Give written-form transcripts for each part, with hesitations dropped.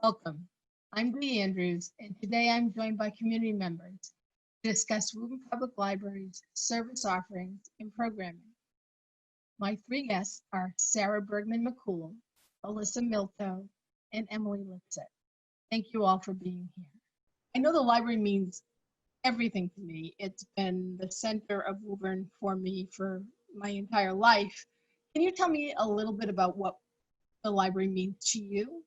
Welcome. I'm Dee Andrews, and today I'm joined by community members to discuss Woburn Public Library's service offerings and programming. My three guests are Sarah Bergman-McCool, Elissa Milto, and Emily Lipset. Thank you all for being here. I know the library means everything to me. It's been the center of Woburn for me for my entire life. Can you tell me a little bit about what the library means to you?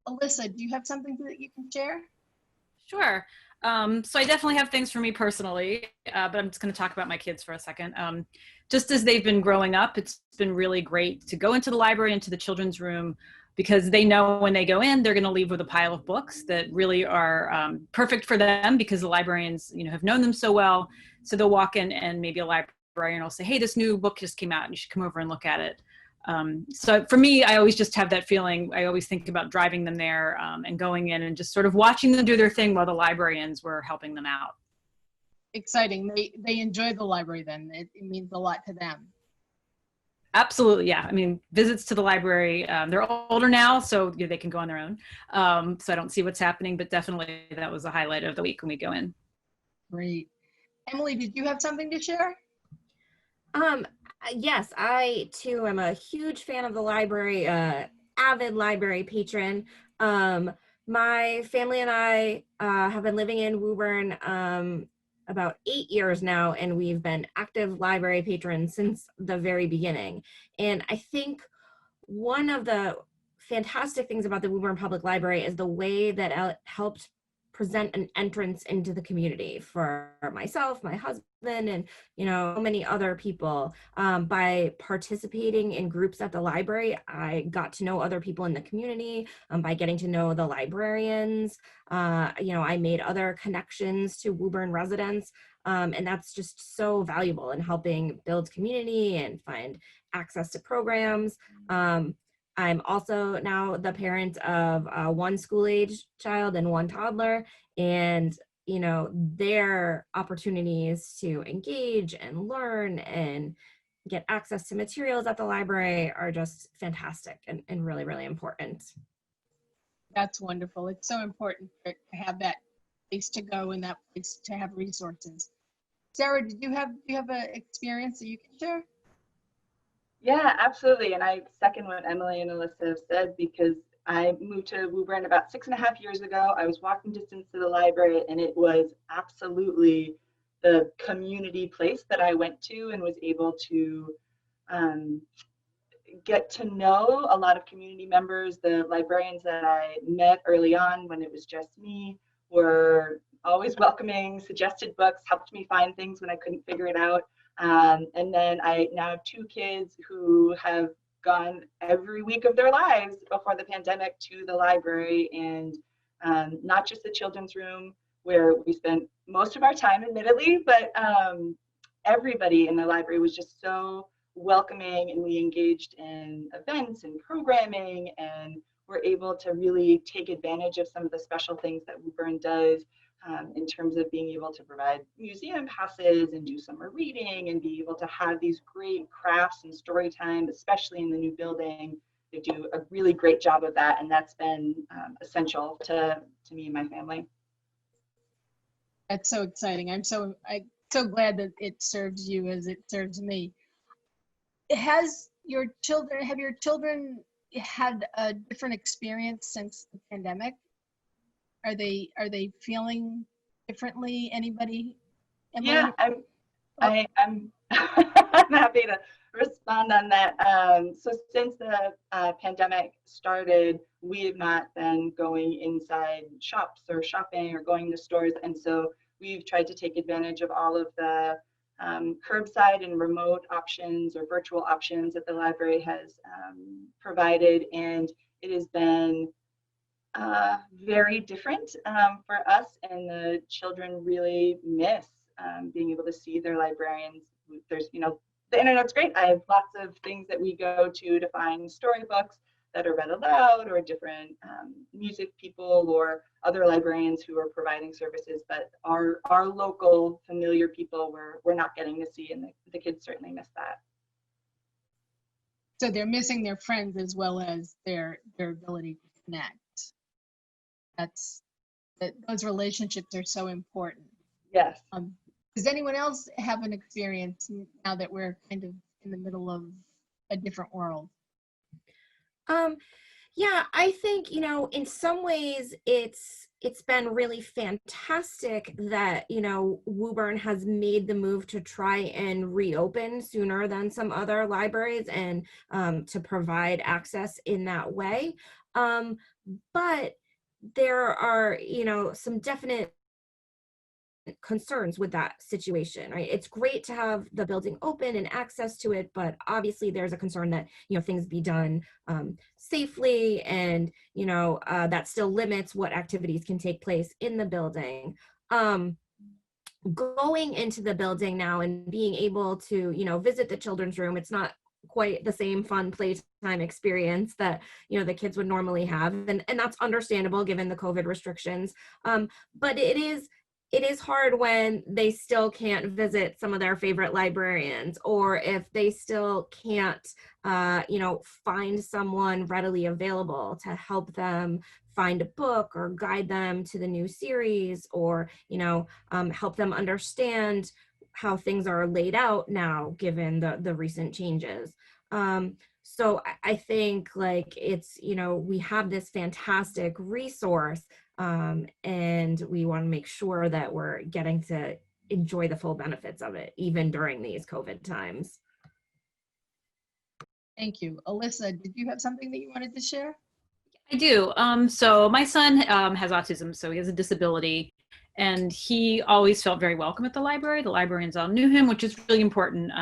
Elissa, do you have something that you can share? Sure. So I definitely have things for me personally, but I'm just going to talk about my kids for a second. Just as they've been growing up, it's been really great to go into the library, into the children's room, because they know when they go in, they're going to leave with a pile of books that really are perfect for them, because the librarians, have known them so well. So they'll walk in and maybe a librarian will say, "Hey, this new book just came out and you should come over and look at it." So for me, I always just have that feeling. I always think about driving them there and going in and just sort of watching them do their thing while the librarians were helping them out. Exciting. They enjoy the library then. It means a lot to them. Absolutely, yeah. I mean, visits to the library, they're older now, so they can go on their own. So I don't see what's happening, but definitely that was a highlight of the week when we go in. Great. Emily, did you have something to share? Yes, I too am a huge fan of the library, avid library patron. My family and I have been living in Woburn about 8 years now, and we've been active library patrons since the very beginning. And I think one of the fantastic things about the Woburn Public Library is the way that it helped present an entrance into the community for myself, my husband, and so many other people. By participating in groups at the library, I got to know other people in the community. By getting to know the librarians, I made other connections to Woburn residents, and that's just so valuable in helping build community and find access to programs. I'm also now the parent of one school-age child and one toddler, and their opportunities to engage and learn and get access to materials at the library are just fantastic and really, really important. That's wonderful. It's so important to have that place to go and that place to have resources. Sarah, do you have an experience that you can share? Yeah, absolutely. And I second what Emily and Elissa have said, because I moved to Woburn about 6.5 years ago. I was walking distance to the library, and it was absolutely the community place that I went to and was able to get to know a lot of community members. The librarians that I met early on when it was just me were always welcoming, suggested books, helped me find things when I couldn't figure it out. And then I now have 2 kids who have gone every week of their lives before the pandemic to the library, and not just the children's room where we spent most of our time, admittedly, but everybody in the library was just so welcoming, and we engaged in events and programming, and were able to really take advantage of some of the special things that Woburn does. In terms of being able to provide museum passes and do summer reading and be able to have these great crafts and story time, especially in the new building. They do a really great job of that, and that's been essential to me and my family. That's so exciting. I'm so glad that it serves you as it serves me. Have your children had a different experience since the pandemic? Are they feeling differently? Anybody? Emily? Yeah, I'm I'm happy to respond on that. So since the pandemic started, we have not been going inside shops or shopping or going to stores, and so we've tried to take advantage of all of the curbside and remote options or virtual options that the library has provided, and it has been very different for us, and the children really miss being able to see their librarians. There's, the internet's great. I have lots of things that we go to find storybooks that are read aloud, or different music people or other librarians who are providing services, but our local familiar people we're not getting to see, and the kids certainly miss that. So they're missing their friends as well as their ability to connect. those relationships are so important. Yes. Does anyone else have an experience now that we're kind of in the middle of a different world? Yeah, I think, in some ways it's been really fantastic that, Woburn has made the move to try and reopen sooner than some other libraries and to provide access in that way. But there are, some definite concerns with that situation, right? It's great to have the building open and access to it, but obviously there's a concern that, things be done safely, and, that still limits what activities can take place in the building. Going into the building now and being able to, visit the children's room, it's not quite the same fun playtime experience that, the kids would normally have. And that's understandable given the COVID restrictions. But it is hard when they still can't visit some of their favorite librarians, or if they still can't, find someone readily available to help them find a book or guide them to the new series, or, help them understand how things are laid out now, given the recent changes. So I think it's, we have this fantastic resource, and we want to make sure that we're getting to enjoy the full benefits of it, even during these COVID times. Thank you. Elissa, did you have something that you wanted to share? I do. So my son has autism, so he has a disability, and he always felt very welcome at the library. The librarians all knew him, which is really important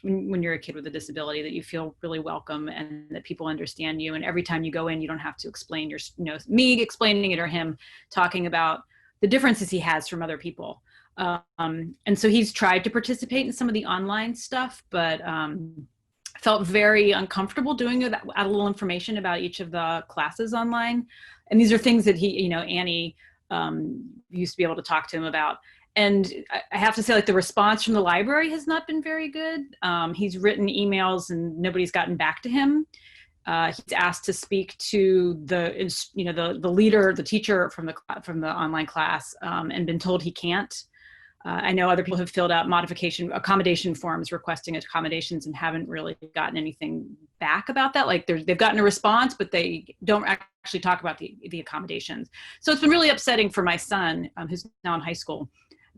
when you're a kid with a disability, that you feel really welcome and that people understand you. And every time you go in, you don't have to explain me explaining it or him talking about the differences he has from other people. And so he's tried to participate in some of the online stuff, but felt very uncomfortable doing it, add a little information about each of the classes online. And these are things that he, Annie used to be able to talk to him about. And I have to say, the response from the library has not been very good. He's written emails and nobody's gotten back to him. He's asked to speak to the leader, the teacher from the online class, and been told he can't. I know other people have filled out accommodation forms requesting accommodations and haven't really gotten anything back about that. They've gotten a response, but they don't actually talk about the accommodations. So it's been really upsetting for my son, who's now in high school,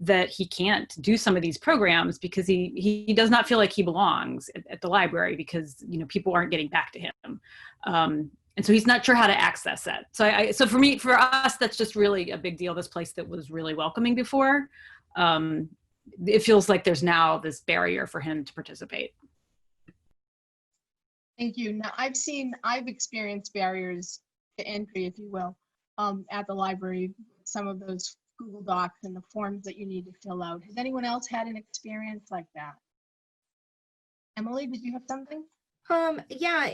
that he can't do some of these programs because he does not feel like he belongs at the library because, people aren't getting back to him. And so he's not sure how to access that. So for us, that's just really a big deal. This place that was really welcoming before, it feels like there's now this barrier for him to participate. Thank you. Now, I've experienced barriers to entry, if you will, at the library, some of those Google Docs and the forms that you need to fill out. Has anyone else had an experience like that? Emily, did you have something? Yeah,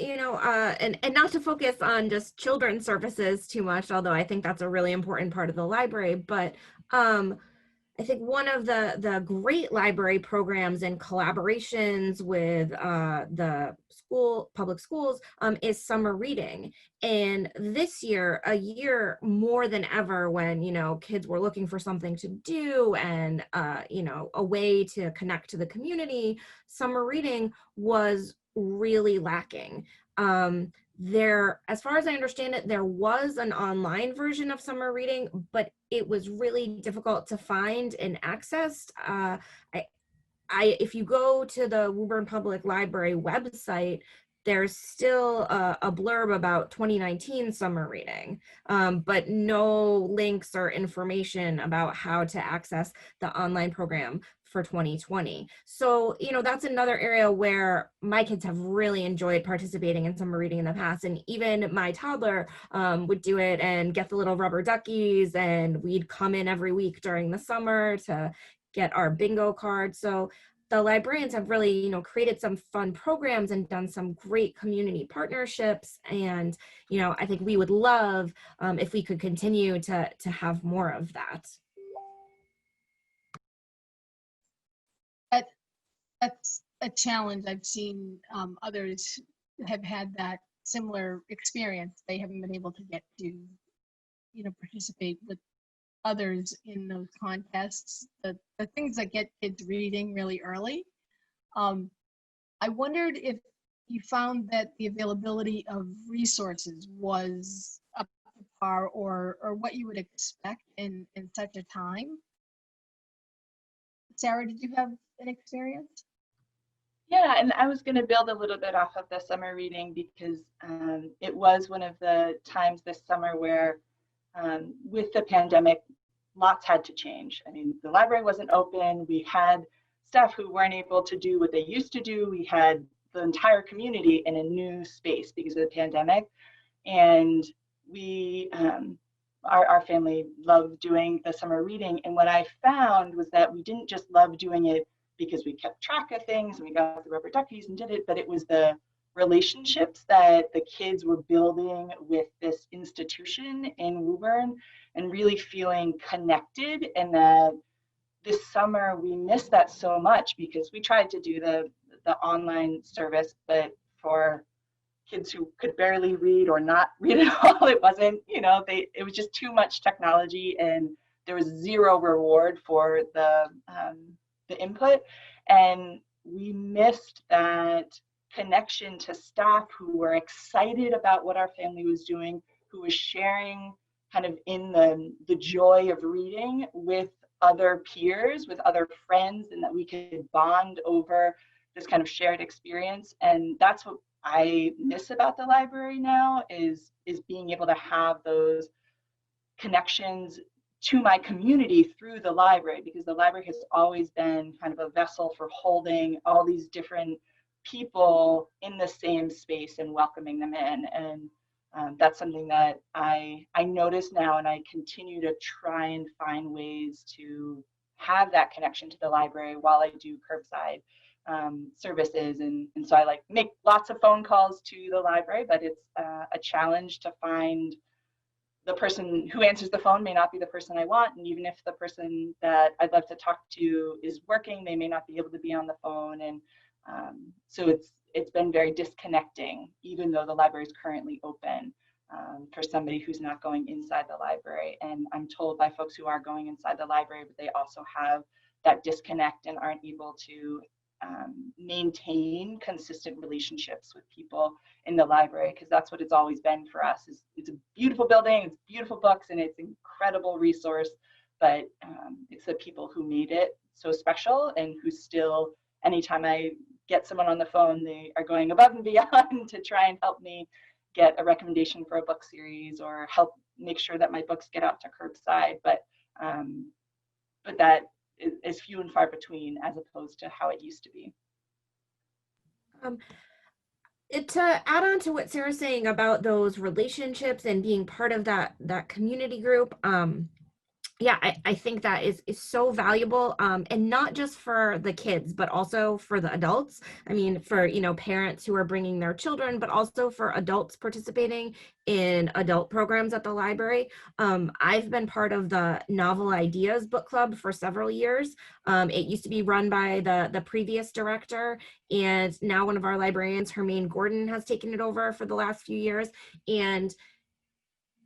and not to focus on just children's services too much, although I think that's a really important part of the library, but I think one of the great library programs and collaborations with the public schools is summer reading. And this year, a year more than ever, when kids were looking for something to do and a way to connect to the community, summer reading was really lacking. As far as I understand it, there was an online version of summer reading, but it was really difficult to find and access. If you go to the Woburn Public Library website, there's still a blurb about 2019 summer reading, but no links or information about how to access the online program for 2020. So, that's another area where my kids have really enjoyed participating in summer reading in the past. And even my toddler would do it and get the little rubber duckies, and we'd come in every week during the summer to get our bingo cards. So the librarians have really, created some fun programs and done some great community partnerships. And, I think we would love if we could continue to have more of that. That's a challenge. I've seen others have had that similar experience. They haven't been able to get to, participate with others in those contests, the things that get kids reading really early. I wondered if you found that the availability of resources was up to par or what you would expect in such a time. Sarah, did you have an experience? Yeah, and I was going to build a little bit off of the summer reading because it was one of the times this summer where with the pandemic, lots had to change. I mean, the library wasn't open. We had staff who weren't able to do what they used to do. We had the entire community in a new space because of the pandemic. And we, our family loved doing the summer reading. And what I found was that we didn't just love doing it because we kept track of things and we got the rubber duckies and did it, but it was the relationships that the kids were building with this institution in Woburn and really feeling connected. And that this summer we missed that so much because we tried to do the online service, but for kids who could barely read or not read at all, it wasn't, it was just too much technology and there was zero reward for the input. And we missed that connection to staff who were excited about what our family was doing, who was sharing kind of in the joy of reading with other peers, with other friends, and that we could bond over this kind of shared experience. And that's what I miss about the library now is being able to have those connections to my community through the library, because the library has always been kind of a vessel for holding all these different people in the same space and welcoming them in. And that's something that I notice now, and I continue to try and find ways to have that connection to the library while I do curbside services. And so I make lots of phone calls to the library, but it's a challenge to find the person who answers the phone may not be the person I want. And even if the person that I'd love to talk to is working, they may not be able to be on the phone. And so it's been very disconnecting, even though the library is currently open for somebody who's not going inside the library. And I'm told by folks who are going inside the library, but they also have that disconnect and aren't able to maintain consistent relationships with people in the library, because that's what it's always been for us. It's a beautiful building, it's beautiful books, and it's an incredible resource, but it's the people who made it so special and who still, anytime I get someone on the phone, they are going above and beyond to try and help me get a recommendation for a book series or help make sure that my books get out to curbside. But that is few and far between as opposed to how it used to be. To add on to what Sarah's saying about those relationships and being part of that community group, yeah, I think that is so valuable, and not just for the kids, but also for the adults. I mean, for, parents who are bringing their children, but also for adults participating in adult programs at the library. I've been part of the Novel Ideas book club for several years. It used to be run by the previous director, and now one of our librarians, Hermaine Gordon, has taken it over for the last few years. And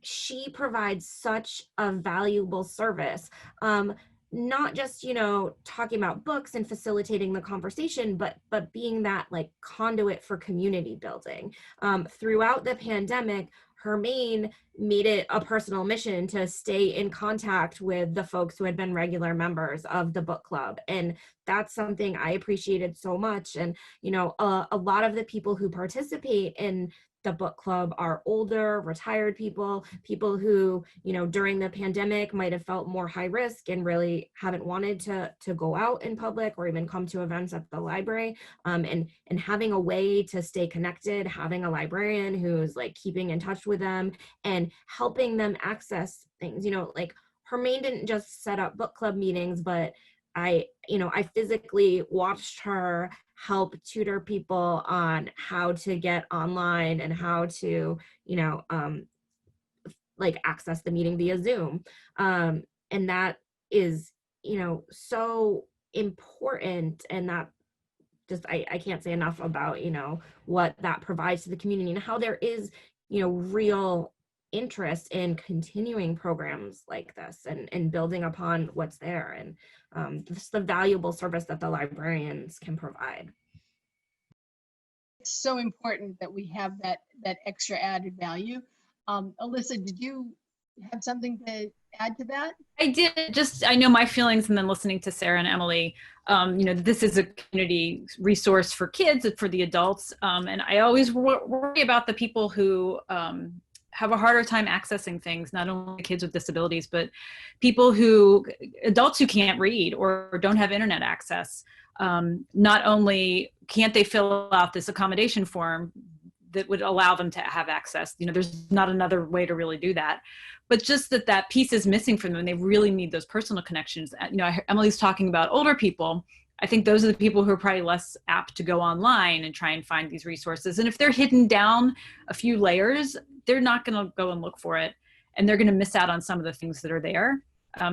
she provides such a valuable service, not just, talking about books and facilitating the conversation, but being that conduit for community building. Throughout the pandemic, Hermaine made it a personal mission to stay in contact with the folks who had been regular members of the book club. And that's something I appreciated so much. And, a lot of the people who participate in the book club are older, retired people who, during the pandemic might have felt more high risk and really haven't wanted to go out in public or even come to events at the library. And having a way to stay connected, having a librarian who's keeping in touch with them and helping them access things. Hermaine didn't just set up book club meetings, but I physically watched her help tutor people on how to get online and how to, access the meeting via Zoom. And that is, so important. And that just, I can't say enough about, what that provides to the community and how there is, real interest in continuing programs like this and building upon what's there, and just the valuable service that the librarians can provide. It's so important that we have that extra added value. Elissa, did you have something to add to that? I did. I know my feelings, and then listening to Sarah and Emily, this is a community resource for kids, for the adults. And I always worry about the people who have a harder time accessing things, not only kids with disabilities, but adults who can't read or don't have internet access. Not only can't they fill out this accommodation form that would allow them to have access, there's not another way to really do that, but just that piece is missing from them, and they really need those personal connections. Emily's talking about older people. I think those are the people who are probably less apt to go online and try and find these resources. And if they're hidden down a few layers, they're not going to go and look for it, and they're going to miss out on some of the things that are there.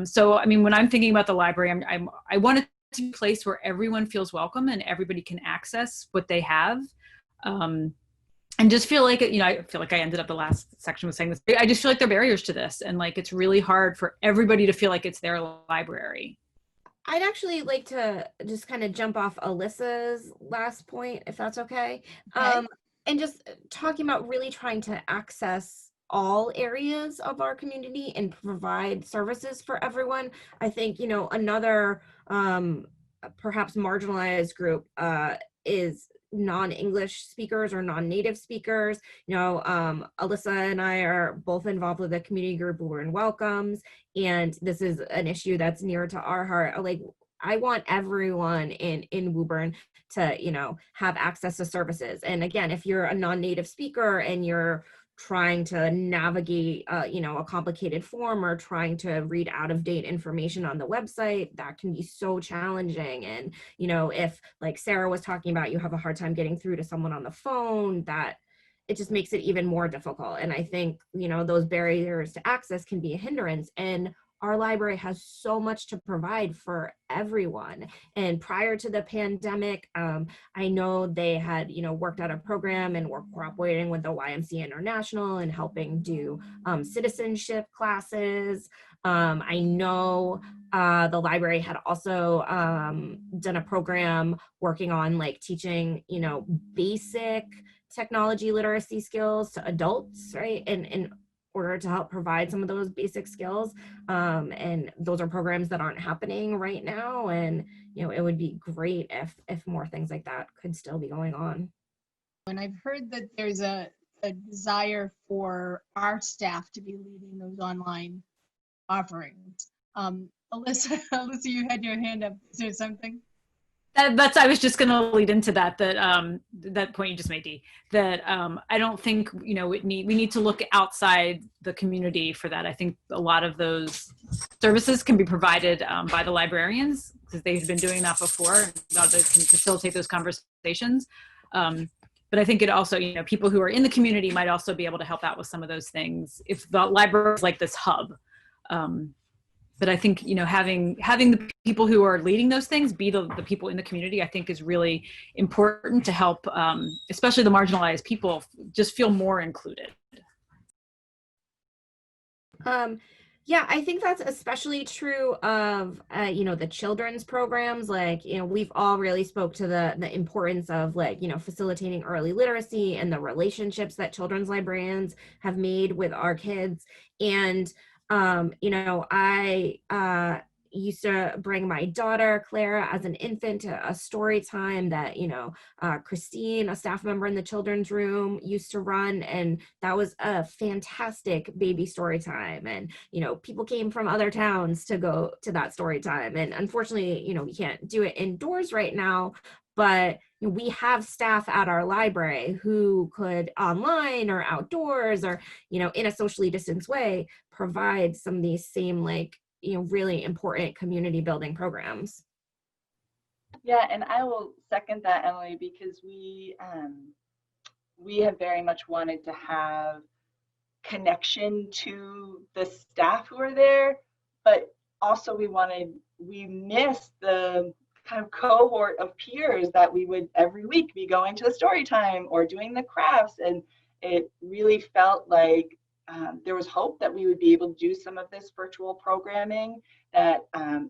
So, when I'm thinking about the library, I want it to be a place where everyone feels welcome and everybody can access what they have. And just feel like, I feel like I ended up the last section with saying this. I just feel like there are barriers to this, and like it's really hard for everybody to feel like it's their library. I'd actually like to just kind of jump off Elissa's last point, if that's okay. And just talking about really trying to access all areas of our community and provide services for everyone. I think, another perhaps marginalized group is non-English speakers or non-native speakers. Elissa and I are both involved with a community group, Woburn Welcomes, and this is an issue that's near to our heart. Like, I want everyone in Woburn to, have access to services. And again, if you're a non-native speaker and you're trying to navigate, a complicated form or trying to read out-of-date information on the website, that can be so challenging. And, if, like Sarah was talking about, you have a hard time getting through to someone on the phone, that it just makes it even more difficult. And I think, those barriers to access can be a hindrance. And our library has so much to provide for everyone. And prior to the pandemic, I know they had, worked out a program and were cooperating with the YMCA International and helping do citizenship classes. I know the library had also done a program working on like teaching, basic technology literacy skills to adults, right? And in order to help provide some of those basic skills. And those are programs that aren't happening right now. And, it would be great if more things like that could still be going on. And I've heard that there's a desire for our staff to be leading those online offerings. Elissa, you had your hand up. Is there something? I was just going to lead into that point you just made, Dee, that I don't think, we need to look outside the community for that. I think a lot of those services can be provided by the librarians, because they've been doing that before, and they can facilitate those conversations. But I think it also, people who are in the community might also be able to help out with some of those things if the library is like this hub. But I think, having the people who are leading those things be the people in the community, I think is really important to help, especially the marginalized people, just feel more included. Yeah, I think that's especially true of, the children's programs. Like, we've all really spoke to the importance of facilitating early literacy and the relationships that children's librarians have made with our kids. And I used to bring my daughter, Clara, as an infant to a story time that, Christine, a staff member in the children's room, used to run. And that was a fantastic baby story time. And, people came from other towns to go to that story time. And unfortunately, we can't do it indoors right now, but we have staff at our library who could online or outdoors or, in a socially distanced way, provide some of these same really important community building programs. Yeah, and I will second that, Emily, because we have very much wanted to have connection to the staff who are there, but also we missed the kind of cohort of peers that we would every week be going to the story time or doing the crafts, and it really felt like there was hope that we would be able to do some of this virtual programming that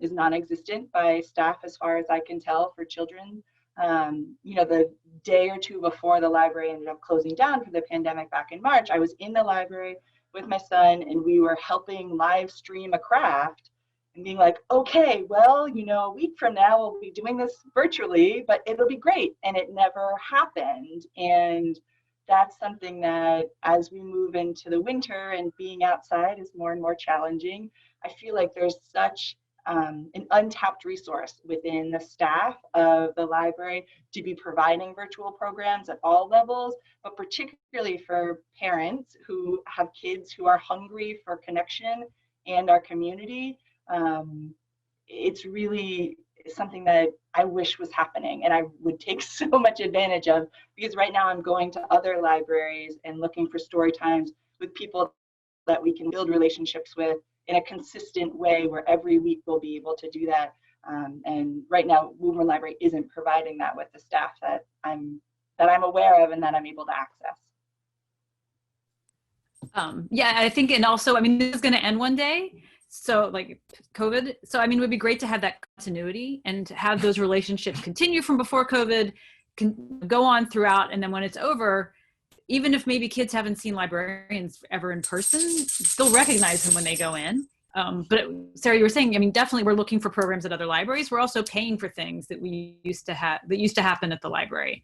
is non-existent by staff, as far as I can tell, for children. The day or two before the library ended up closing down for the pandemic back in March, I was in the library with my son, and we were helping live stream a craft and being like, okay, well, a week from now we'll be doing this virtually, but it'll be great. And it never happened. And that's something that, as we move into the winter and being outside is more and more challenging, I feel like there's such an untapped resource within the staff of the library to be providing virtual programs at all levels, but particularly for parents who have kids who are hungry for connection and our community. It's really something that I wish was happening and I would take so much advantage of, because right now I'm going to other libraries and looking for story times with people that we can build relationships with in a consistent way, where every week we'll be able to do that. And right now, Woburn Library isn't providing that with the staff that I'm aware of and that I'm able to access. Yeah, I think, and also, I mean, this is going to end one day. So like COVID. So, I mean, it would be great to have that continuity and to have those relationships continue from before COVID, can go on throughout. And then when it's over, even if maybe kids haven't seen librarians ever in person, they'll recognize them when they go in. But Sarah, you were saying, I mean, definitely we're looking for programs at other libraries. We're also paying for things that we used to have, that used to happen at the library.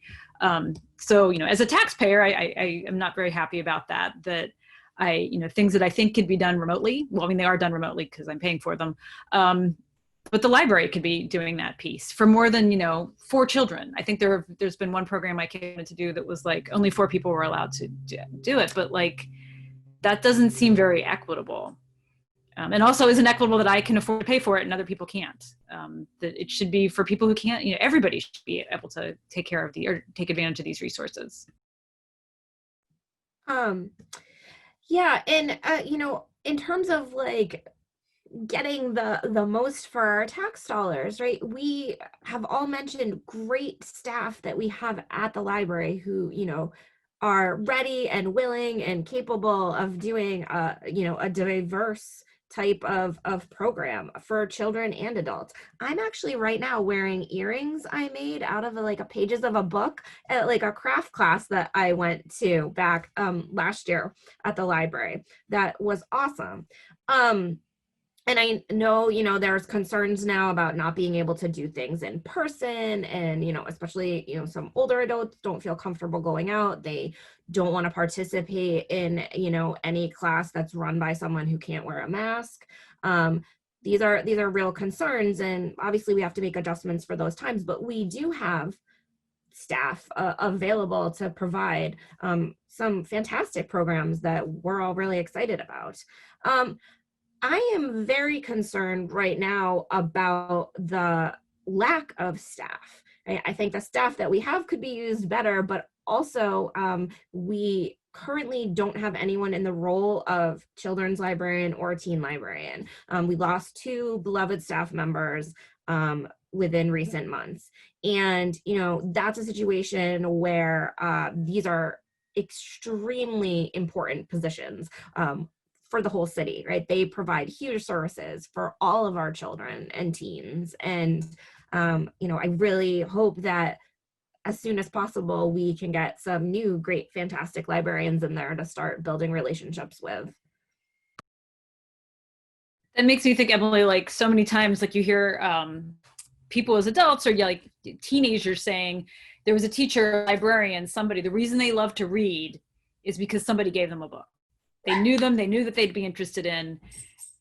So, as a taxpayer, I am not very happy about that, things that I think could be done remotely. Well, I mean, they are done remotely because I'm paying for them. But the library could be doing that piece for more than, 4 children. I think there's been one program I came in to do that was like only 4 people were allowed to do it. But like, that doesn't seem very equitable. And also isn't equitable that I can afford to pay for it and other people can't. That it should be for people who can't, everybody should be able to take care of or take advantage of these resources. Yeah. And, in terms of like getting the most for our tax dollars, right? We have all mentioned great staff that we have at the library who, are ready and willing and capable of doing, a diverse type of program for children and adults. I'm actually right now wearing earrings I made out of a pages of a book at like a craft class that I went to back last year at the library. That was awesome. And I know, there's concerns now about not being able to do things in person, and, especially, some older adults don't feel comfortable going out. They don't want to participate in, any class that's run by someone who can't wear a mask. These are real concerns, and obviously we have to make adjustments for those times, but we do have staff available to provide some fantastic programs that we're all really excited about. I am very concerned right now about the lack of staff. I think the staff that we have could be used better, but also we currently don't have anyone in the role of children's librarian or teen librarian. We lost 2 beloved staff members within recent months. And, that's a situation where these are extremely important positions for the whole city, right? They provide huge services for all of our children and teens. And, I really hope that as soon as possible, we can get some new, great, fantastic librarians in there to start building relationships with. That makes me think, Emily, like so many times, like you hear people as adults or like teenagers saying, there was a teacher, librarian, somebody, the reason they love to read is because somebody gave them a book. They knew them, they knew that they'd be interested in,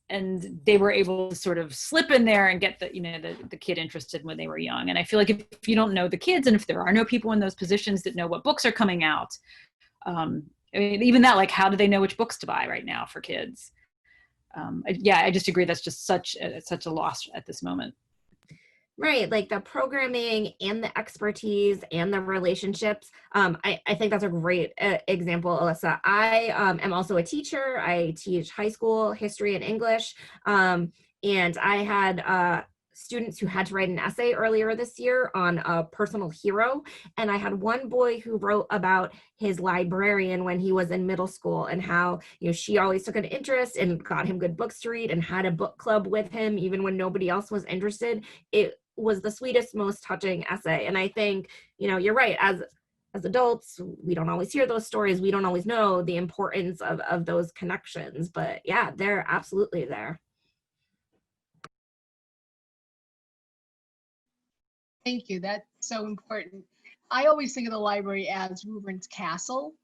and they were able to sort of slip in there and get the kid interested when they were young. And I feel like if you don't know the kids, and if there are no people in those positions that know what books are coming out, I mean, even that, like, how do they know which books to buy right now for kids? I just agree. That's just such a loss at this moment. Right, like the programming and the expertise and the relationships. I think that's a great example, Elissa. I am also a teacher. I teach high school history and English. And I had students who had to write an essay earlier this year on a personal hero. And I had one boy who wrote about his librarian when he was in middle school and how, she always took an interest and got him good books to read and had a book club with him, even when nobody else was interested. It was the sweetest, most touching essay. And I think, you're right. As adults, we don't always hear those stories. We don't always know the importance of those connections, but yeah, they're absolutely there. Thank you. That's so important. I always think of the library as Woburn's castle,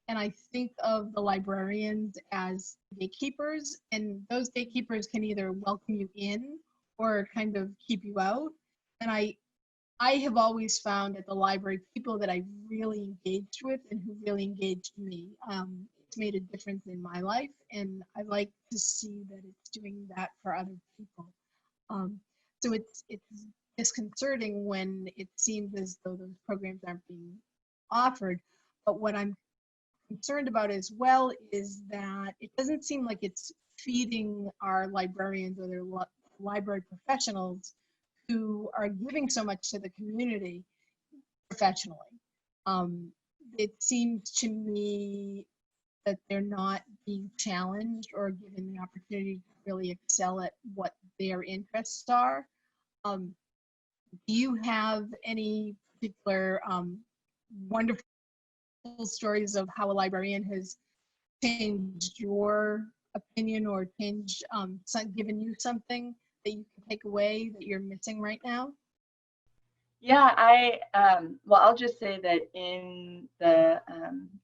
and I think of the librarians as gatekeepers, and those gatekeepers can either welcome you in or kind of keep you out. And I have always found at the library people that I've really engaged with and who really engaged me. It's made a difference in my life, and I like to see that it's doing that for other people. So it's disconcerting when it seems as though those programs aren't being offered. But what I'm concerned about as well is that it doesn't seem like it's feeding our librarians or their library professionals who are giving so much to the community professionally. It seems to me that they're not being challenged or given the opportunity to really excel at what their interests are. Do you have any particular wonderful stories of how a librarian has changed your opinion or changed, given you something that you can take away that you're missing right now? Yeah, well, I'll just say that in the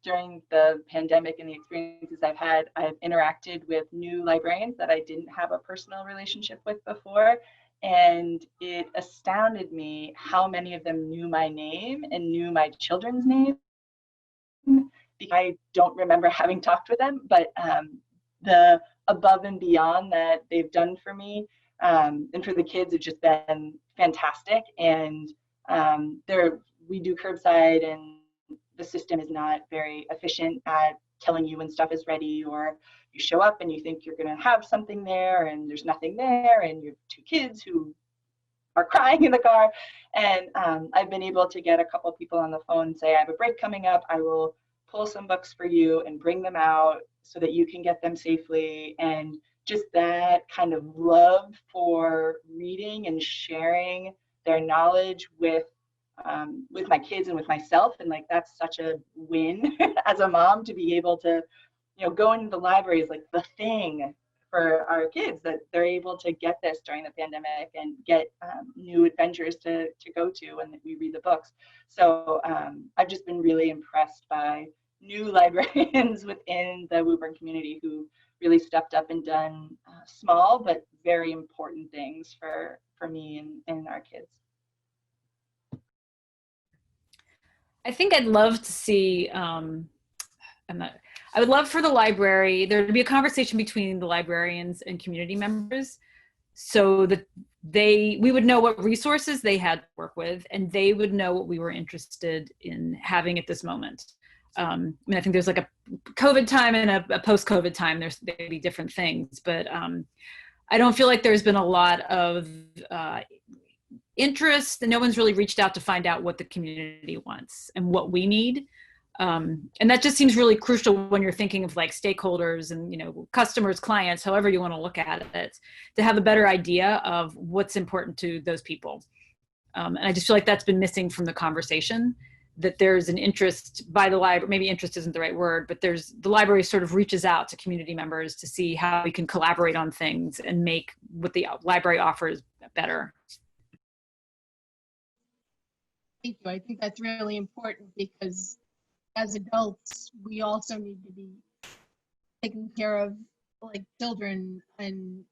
during the pandemic and the experiences I've had, I've interacted with new librarians that I didn't have a personal relationship with before. And it astounded me how many of them knew my name and knew my children's name. I don't remember having talked with them, but the above and beyond that they've done for me and for the kids have just been fantastic. And we do curbside, and the system is not very efficient at telling you when stuff is ready, or you show up and you think you're going to have something there and there's nothing there, and you have two kids who are crying in the car. And I've been able to get a couple people on the phone and say, I have a break coming up. I will pull some books for you and bring them out so that you can get them safely. And just that kind of love for reading and sharing their knowledge with my kids and with myself. And like, that's such a win as a mom to be able to, go into the library is like the thing for our kids, that they're able to get this during the pandemic and get new adventures to go to and that we read the books. So I've just been really impressed by new librarians within the Woburn community who really stepped up and done small but very important things for me and our kids. I think I'd love to see, I would love for the library, there to be a conversation between the librarians and community members so that we would know what resources they had to work with, and they would know what we were interested in having at this moment. I think there's like a COVID time and a post-COVID time. There's maybe different things, but I don't feel like there's been a lot of interest, and no one's really reached out to find out what the community wants and what we need. And that just seems really crucial when you're thinking of like stakeholders and, customers, clients, however you want to look at it, to have a better idea of what's important to those people. And I just feel like that's been missing from the conversation, that there's an interest by the library, maybe interest isn't the right word, but the library sort of reaches out to community members to see how we can collaborate on things and make what the library offers better. Thank you. I think that's really important because as adults, we also need to be taking care of like children and,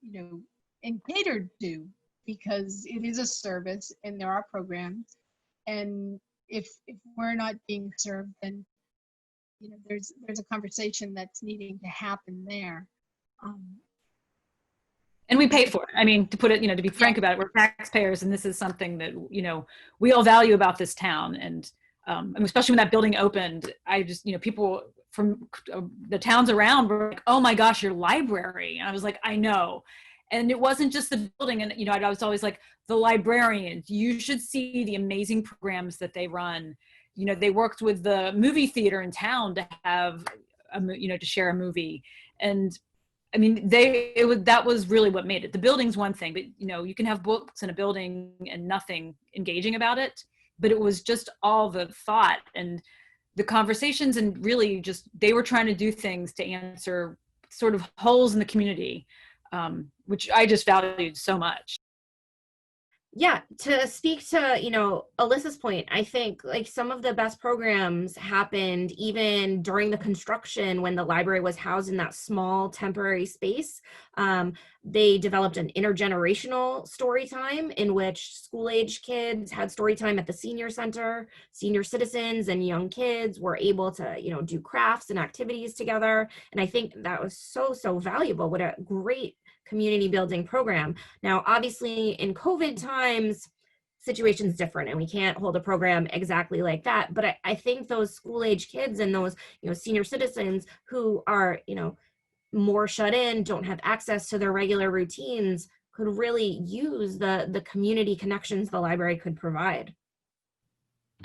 and catered to, because it is a service and there are programs. And if we're not being served, then, there's a conversation that's needing to happen there. And we pay for it. To put it, to be frank about it, we're taxpayers, and this is something that, we all value about this town. And especially when that building opened, I just, people from the towns around were like, oh my gosh, your library. And I was like, I know. And it wasn't just the building. And, you know, I was always like, the librarians, you should see the amazing programs that they run. You know, they worked with the movie theater in town to have, you know, to share a movie. And I mean, that was really what made it. The building's one thing, but, you know, you can have books in a building and nothing engaging about it. But it was just all the thought and the conversations, and really just, they were trying to do things to answer sort of holes in the community, which I just valued so much. Yeah, to speak to, you know, Elissa's point, I think like some of the best programs happened even during the construction when the library was housed in that small temporary space. They developed an intergenerational story time in which school-age kids had story time at the senior center. Senior citizens and young kids were able to, you know, do crafts and activities together. And I think that was so valuable. What a great community building program. Now, obviously in COVID times, situation's different and we can't hold a program exactly like that. But I think those school age kids and those, you know, senior citizens who are, you know, more shut in, don't have access to their regular routines, could really use the community connections the library could provide.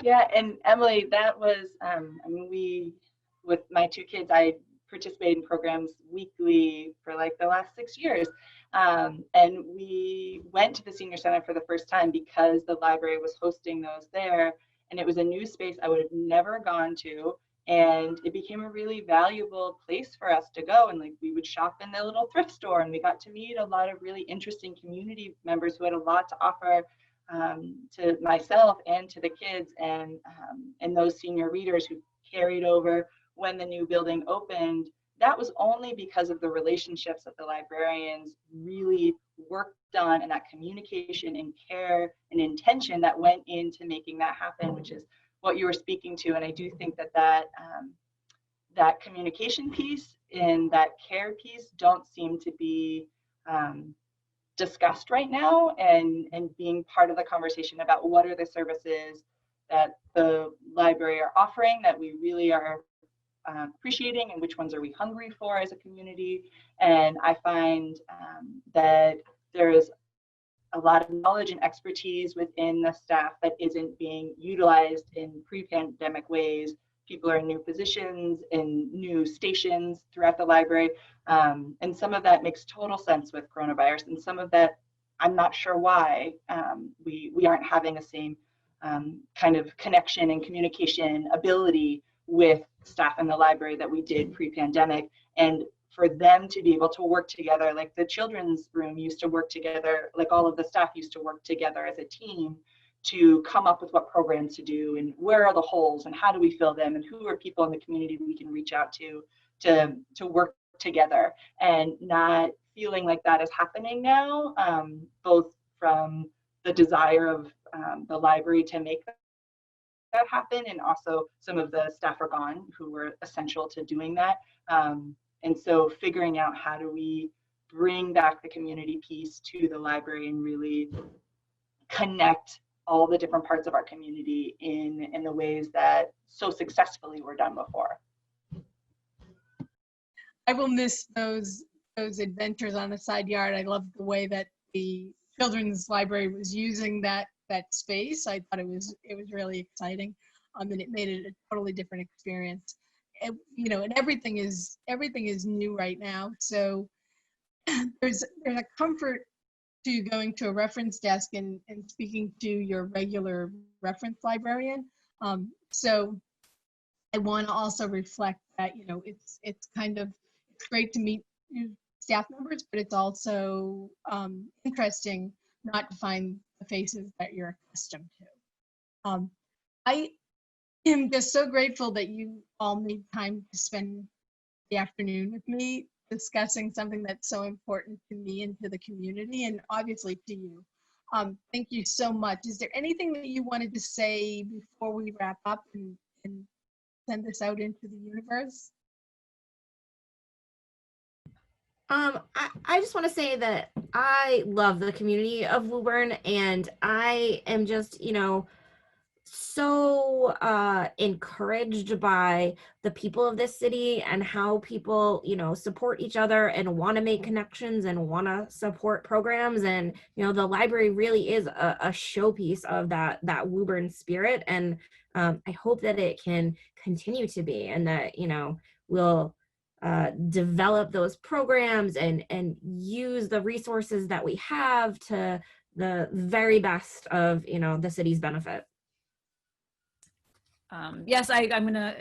Yeah, and Emily, that was, I mean, with my two kids, I participated in programs weekly for like the last 6 years. And we went to the senior center for the first time because the library was hosting those there. And it was a new space I would have never gone to. And it became a really valuable place for us to go. And like we would shop in the little thrift store, and we got to meet a lot of really interesting community members who had a lot to offer to myself and to the kids, and those senior readers who carried over when the new building opened. That was only because of the relationships that the librarians really worked on, and that communication and care and intention that went into making that happen, which is what you were speaking to. And I do think that communication piece and that care piece don't seem to be discussed right now, and being part of the conversation about what are the services that the library are offering that we really are appreciating, and which ones are we hungry for as a community. And I find that there is a lot of knowledge and expertise within the staff that isn't being utilized in pre-pandemic ways. People are in new positions, in new stations throughout the library. And some of that makes total sense with coronavirus, and some of that I'm not sure why we aren't having the same kind of connection and communication ability with staff in the library that we did pre-pandemic. And for them to be able to work together, like the children's room used to work together, like all of the staff used to work together as a team to come up with what programs to do, and where are the holes and how do we fill them, and who are people in the community we can reach out to work together. And not feeling like that is happening now, both from the desire of the library to make that happen, and also some of the staff are gone who were essential to doing that. And so figuring out how do we bring back the community piece to the library and really connect all the different parts of our community in the ways that so successfully were done before. I will miss those adventures on the side yard. I loved the way that the children's library was using that space. I thought it was really exciting, and it made it a totally different experience. And, you know, and everything is new right now. So there's a comfort to going to a reference desk and speaking to your regular reference librarian. So I want to also reflect that, you know, it's great to meet new staff members, but it's also interesting not to find the faces that you're accustomed to. I am just so grateful that you all made time to spend the afternoon with me discussing something that's so important to me and to the community, and obviously to you. Thank you so much. Is there anything that you wanted to say before we wrap up and send this out into the universe? I just want to say that I love the community of Woburn, and I am just, you know, so encouraged by the people of this city and how people, you know, support each other and want to make connections and want to support programs. And, you know, the library really is a showpiece of that Woburn spirit. And I hope that it can continue to be, and that, you know, we'll develop those programs and use the resources that we have to the very best of, you know, the city's benefit. Yes, I'm going to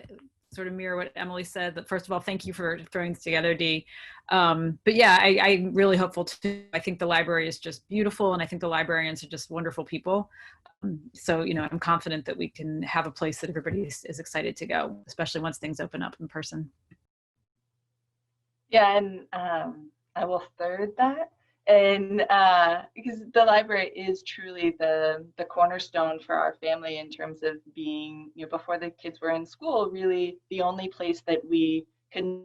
sort of mirror what Emily said. But first of all, thank you for throwing this together, Dee. But yeah, I'm really hopeful too. I think the library is just beautiful, and I think the librarians are just wonderful people. So, you know, I'm confident that we can have a place that everybody is excited to go, especially once things open up in person. Yeah, and I will third that. And because the library is truly the cornerstone for our family in terms of being, you know, before the kids were in school, really the only place that we could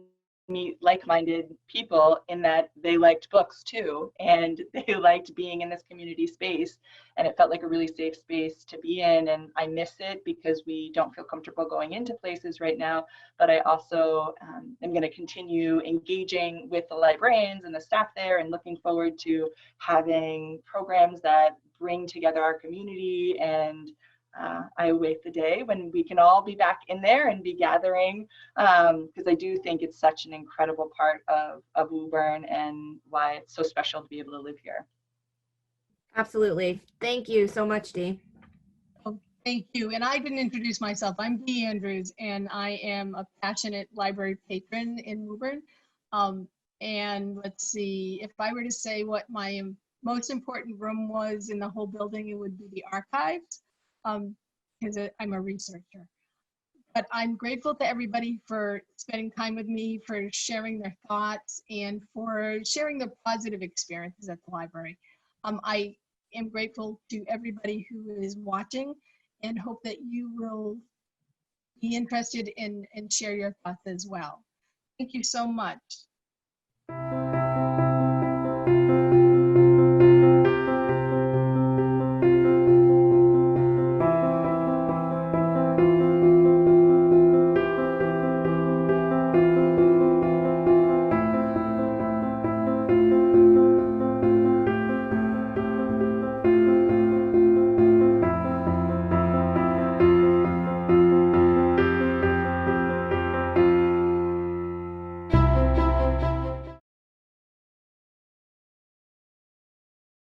meet like-minded people, in that they liked books too, and they liked being in this community space, and it felt like a really safe space to be in. And I miss it because we don't feel comfortable going into places right now, but I also am going to continue engaging with the librarians and the staff there, and looking forward to having programs that bring together our community. And I await the day when we can all be back in there and be gathering, because I do think it's such an incredible part of Woburn, and why it's so special to be able to live here. Absolutely. Thank you so much, Dee. Oh, thank you. And I didn't introduce myself. I'm Dee Andrews, and I am a passionate library patron in Woburn. And let's see, if I were to say what my most important room was in the whole building, it would be the archives, because I'm a researcher. But I'm grateful to everybody for spending time with me, for sharing their thoughts, and for sharing the positive experiences at the library. I am grateful to everybody who is watching, and hope that you will be interested in and share your thoughts as well. Thank you so much.